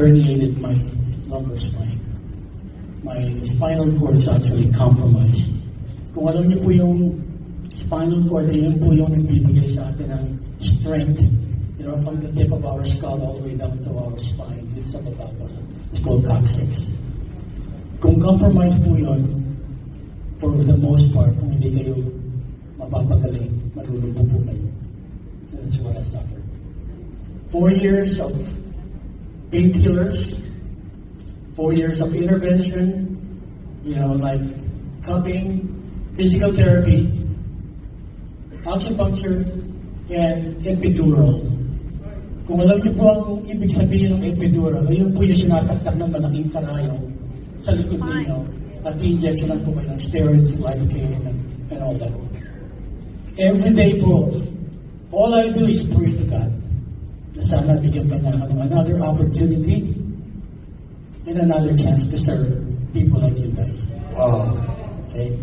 herniated my lumbar spine. My spinal cord is actually compromised. Kung alam niyo po yung spinal cord, yun po yung nagbibigay sa atin ng strength, from the tip of our skull all the way down to our spine. It's called coccyx. Kung compromised po yun, for the most part, kung hindi kayo mapapagaling, malulubo po kayo. That's what I suffered. 4 years of painkillers, 4 years of intervention, like cupping, physical therapy, acupuncture, and epidural. Kung alam niyo po ang ibig sabihin ng epidural, yun po yung sinasaksak ng malaking karayong sa likod ninyo at i-injection lang po kayo ng steroids, lidocaine, and all that. Every day po, all I do is pray to God na sana bigyan pa niya ng another opportunity and another chance to serve people like you guys. Wow. Okay?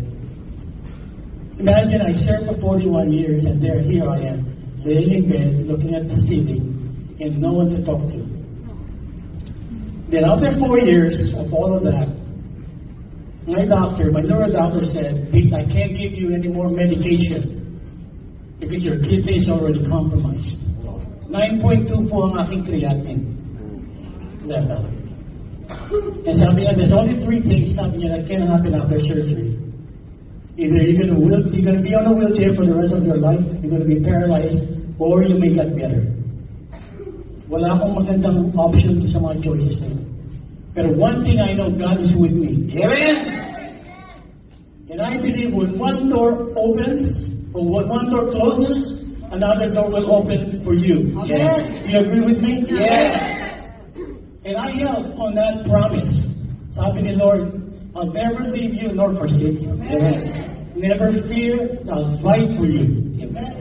Imagine I served for 41 years and here I am, laying in bed, looking at the ceiling, and no one to talk to. Then after 4 years of all of that, my neuro doctor said, Pete, I can't give you any more medication because your kidney is already compromised. 9.2 po ang aking creatinine level. And sabi niya, there's only 3 things, sabi niya, that can happen after surgery. Either you're gonna be on a wheelchair for the rest of your life, you're gonna be paralyzed, or you may get better. Wala akong magandang option sa mga choices na yun. Pero one thing I know, God is with me. Amen! And I believe when one door opens, or when one door closes, another door will open for you. Yes. Do you agree with me? Yes! And I held on that promise. Sabi ni Lord, I'll never leave you nor forsake you. Amen. Never fear, I'll fight for you. Amen.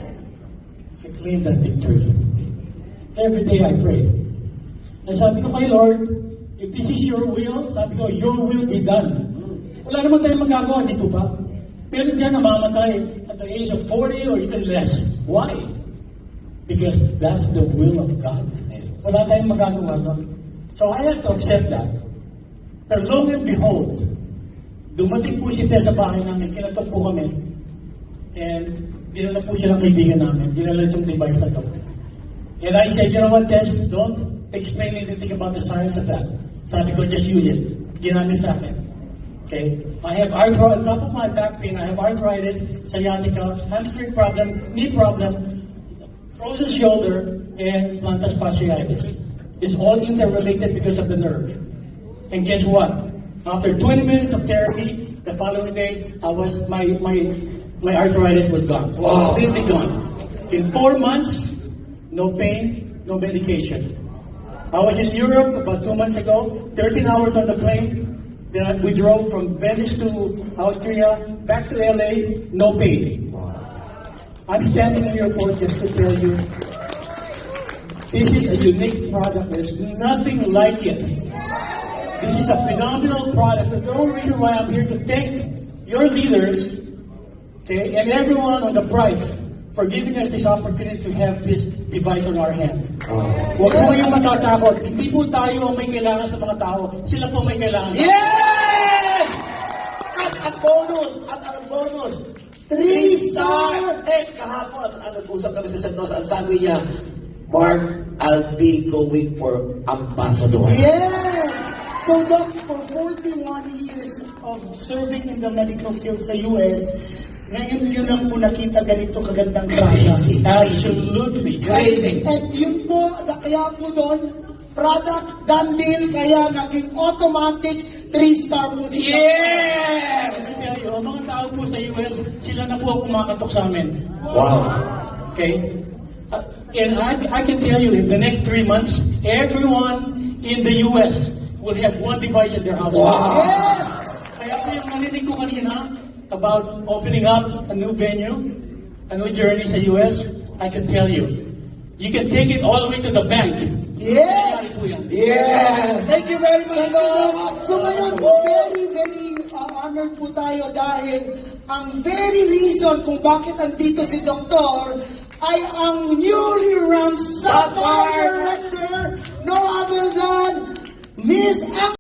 I claim that victory. Every day I pray. And sabi ko kay Lord, if this is your will, sabi ko, your will be done. Wala naman tayong magagawa, di po ba? Pero diyan namamatay at the age of 40 or even less. Why? Because that's the will of God. Wala tayong magagawa doon. So I have to accept that. Pero lo and behold, dumating po si Tess sa bahay namin, kinatok po kami, and dinala po siya ng kaibigan namin, dinala itong device na ito. And I said, you know what, Tess, don't explain anything about the science of that. Sabi ko, just use it. Ginamit sa akin. Okay? I have arthritis, on top of my back pain, I have arthritis, sciatica, hamstring problem, knee problem, frozen shoulder, and plantar fasciitis. It's all interrelated because of the nerve. And guess what? After 20 minutes of therapy, the following day, my arthritis was gone. Wow. Completely gone. In 4 months, no pain, no medication. I was in Europe about 2 months ago, 13 hours on the plane. Then we drove from Venice to Austria, back to LA, no pain. I'm standing in the airport just to tell you, this is a unique product. There's nothing like it. This is a phenomenal product. That's the only reason why I'm here to thank your leaders, okay, and everyone on the price for giving us this opportunity to have this device on our hand. Huwag po kayong matatakot. Hindi po tayo ang may kailangan sa mga tao. Sila po may kailangan. Yes! At ang bonus, 3-star! Kahapon, nag-usap kami sa Sentosa, at sabi niya, Mark, I'll be going for ambassador. Yes! So, Doc, for 41 years of serving in the medical field sa US, ngayon yun ang po nakita ganito kagandang product. Absolutely crazy. At yun po, kaya po doon, product done deal, kaya naging automatic 3-star po siya. Yeah! Kasi ang mga tao po sa US, sila na po ang kumakatok sa amin. Wow. Okay? And I can tell you, in the next 3 months, everyone in the US will have one device at their house. Wow. Yes! Kaya po yung narinig ko kanina about opening up a new venue, a new journey sa US, I can tell you, you can take it all the way to the bank. Yes! Nangyayari po yan. Yes! Thank you very much, Doc! So ngayon, very honored po tayo dahil ang very reason kung bakit andito si Doktor ay ang newly ranked Sapphire Director, no other than is